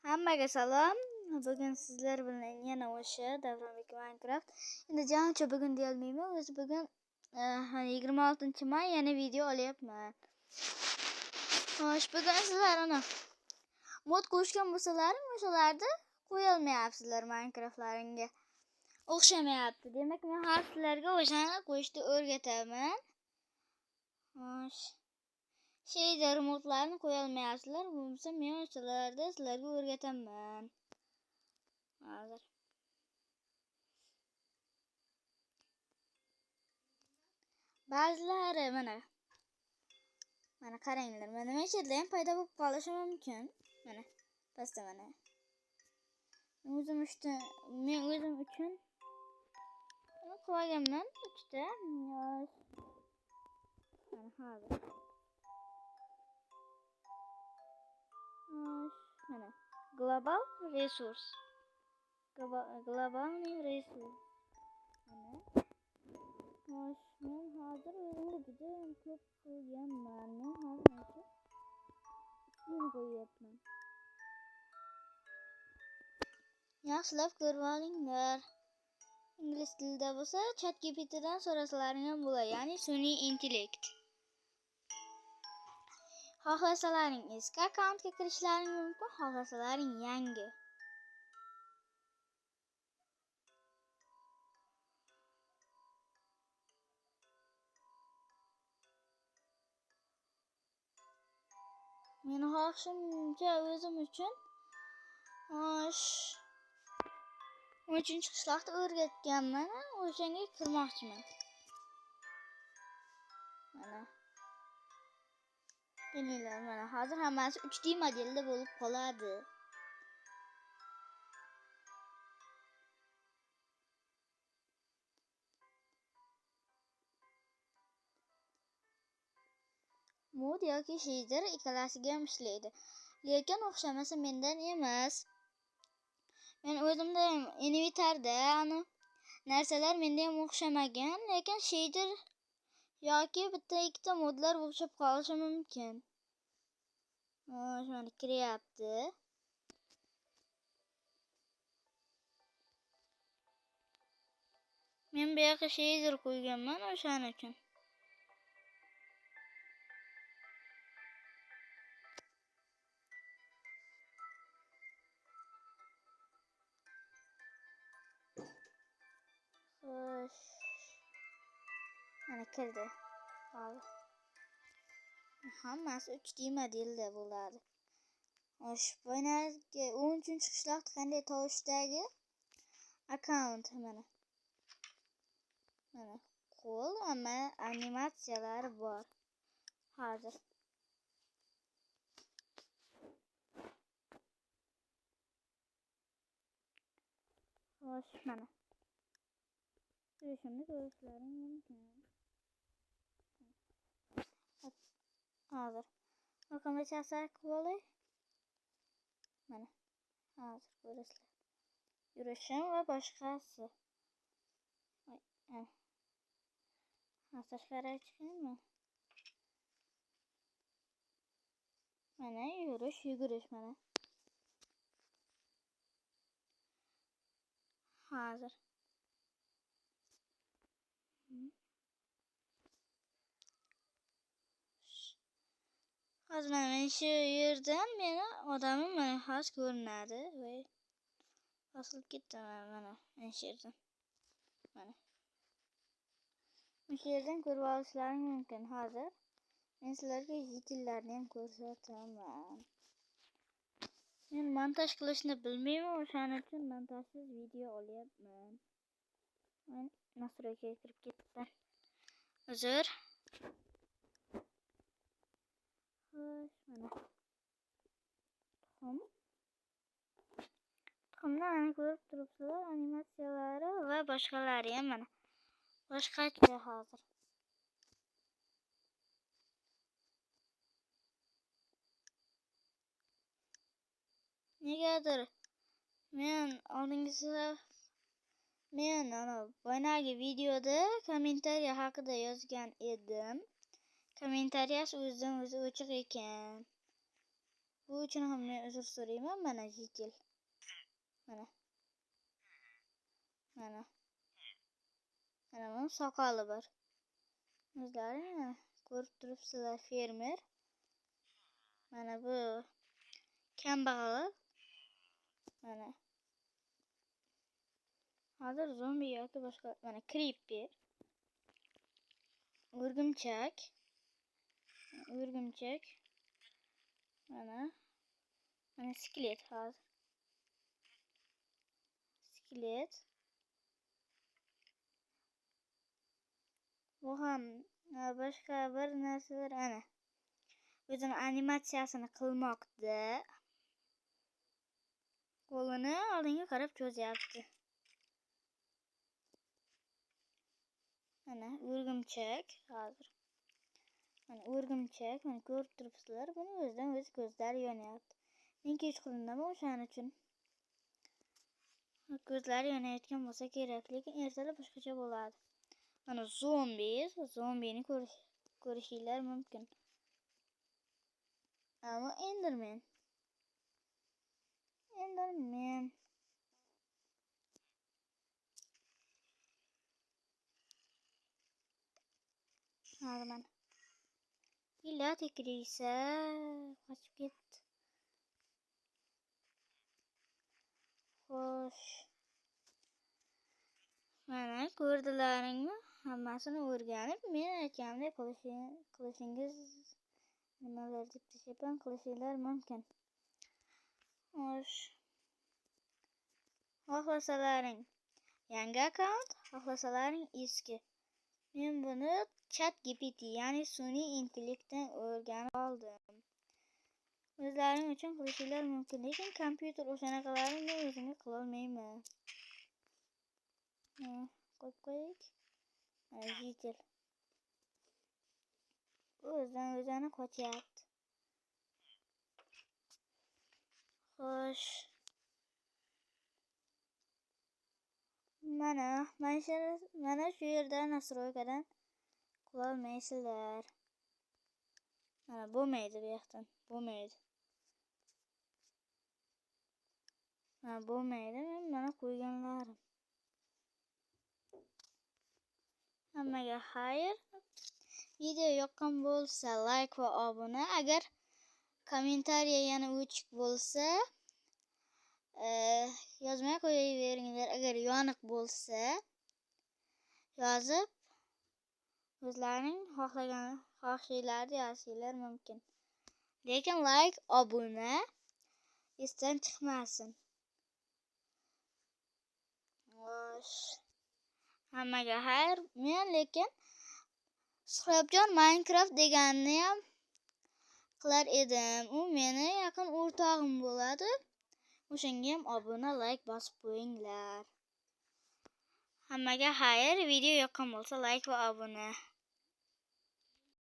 Hammaga salom. Bugun sizlar bilan yana o'sha Davronbek Minecraft. Endi jancha bugun deyolmayman. O'zi bugun 26-may yana video olyapman. Xo'sh, bugun sizlar ana mod qo'shgan bo'lsalaring, o'shalarda qo'ya olmayapsizlar Minecraftlaringga. O'xshamayapti. Demak, men har sizlarga o'shani qo'yishni o'rgataman. Xo'sh. Shader modlarni qo'ya olmayapsizlar. Bo'lmasa men o'shalarda sizlarga o'rgataman. Hozir. Ba'zilari mana qaranglar. Mana mechada ham paydo bo'lib qolishi mumkin. Mana pastda mana. Men o'zim uchun qo'yganman 3 ta. Mana hozir. Mana global resource. Globalniy resurs. Mana. Xo'sh, men hozir o'zimga juda ham ko'p qo'yganman. Men hozir shuni qo'yapman. Yaxshilab ko'rib olinglar. Ingliz tilida bo'lsa ChatGPTdan so'rasalaring ham bo'ladi, ya'ni sun'iy intellekt. Xohlasalaring eski akkauntga kirishlaring mumkin, xohlasalaring yangi. Meni xohishimcha o'zim uchun 13-qishloqda o'rgatganman, o'shanga kirmoqchiman. Mana. Bilinglar, mana hozir hammasi 3D modelda bo'lib qoladi. Mod yoki shader ikkalasiga ham ishlaydi. Lekin o'xshamasa mendan emas. Men o'zimda ham inventarda narsalar menda ham o'xshamagan, lekin shader yoki bitta ikkita modlar o'xshab qolishi mumkin. Mana kiryapti. Men bu yoqqa shader qo'yganman o'shaning uchun. Xo'sh. Mana kirdi. Hozir. Hammasi 3D modelda bo'ladi. Xo'sh, bo'ynagi 13-qishloqda qanday tovushdagi akkaunt mana. Mana qo'l hamma animatsiyalari bor. Hozir. Xo'sh, mana. Shuni ko'rishlaring mumkin. Hozir. Raqamga chasak bo'lay. Mana. Hozir ko'rasizlar. Yurishim va boshqasi. Tashqariga chiqaymi? Mana yugurish mana. Hozir. Hozir men shu yerdan meni odamim mana hozir ko'rinadi. Voy. Osilib ketdim mana shu yerdan. Mana. Shu yerdan ko'rib olishlaring mumkin hozir. Men sizlarga yitillarni ham ko'rsataman. Men montaj qilishni bilmayman, o'shaning uchun montajsiz video olyapman. Men nastroyga kirib ketdim. Uzr. Mana. Tuxumni mana ko'rib turibsizlar, animatsiyalari va boshqalari ham mana. Boshqacha hozir. Negadir men boyagi videoda kommentariya haqida yozgan edim. Kommentariyasi o'zidan o'zi o'chiq ekan. Bu uchun ham men uzr so'rayman. Mana jitil. Mana. Mana. Mana bunun soqoli bor. O'zlari ko'rib turibsizlar, fermer. Mana bu kambag'al. Mana. Hozir zombi yoki boshqa. Mana creeper. O'rgimchak. Mana. Mana skelet hozir. Skelet. Bu ham boshqa bir narsalar ana. O'zini animatsiyasini qilmoqda. Qo'lini oldinga qarab cho'zyapti. Mana o'rgimchak hozir. Mana o'rgimchak, mana ko'rib turibsizlar, buni o'zidan o'zi ko'zlari yonyapti. Men kechqurundaman o'shaning uchun. Ko'zlari yonayotgan bo'lsa kerak, lekin ertalab boshqacha bo'ladi. Mana zombini ko'rishinglar mumkin. Ammo Enderman. Mana. İlla tekriyse kaçıp gitti. Hoş. Mana ko'rdilaringmi? Hammasini o'rganib, men aytganimdek qilishingiz nimalar deb tashabbus qilishinglar mumkin. Xo'sh. Xohlasalaring yangi akkaunt, xohlasalaring eski. Men buni ChatGPT, ya'ni sun'iy intellektdan o'rganib oldim. O'zlaring uchun qilishinglar mumkin, lekin kompyuter o'shanaqalarini men o'zimga qila olmayman. Qo'yib qo'ydik. Jitil. O'zini qochyapti. Xo'sh. Mana shu yerda nastroykadan qila olmaysizlar. Mana bo'lmaydi bu yoqdan. Bo'lmaydi. Mana qo'yganlarim. Hammaga xayr. Video yoqqan bo'lsa like va obuna. Agar kommentariya yana o'chik bo'lsa yozmay qo'yaveringlar. Agar yoniq bo'lsa yozib o'zlarining xohishinglarni yozishinglar mumkin. Lekin like, obuna esdan chiqmasin. Xo'sh. Hammaga xayr. Men lekin Suhrabjon Minecraft deganni ham qilar edim. U meni yaqin o'rtog'im bo'ladi. O'shanga ham obuna, like bosib qo'yinglar. Hammaga xayr. Video yoqqan bo'lsa like va obuna.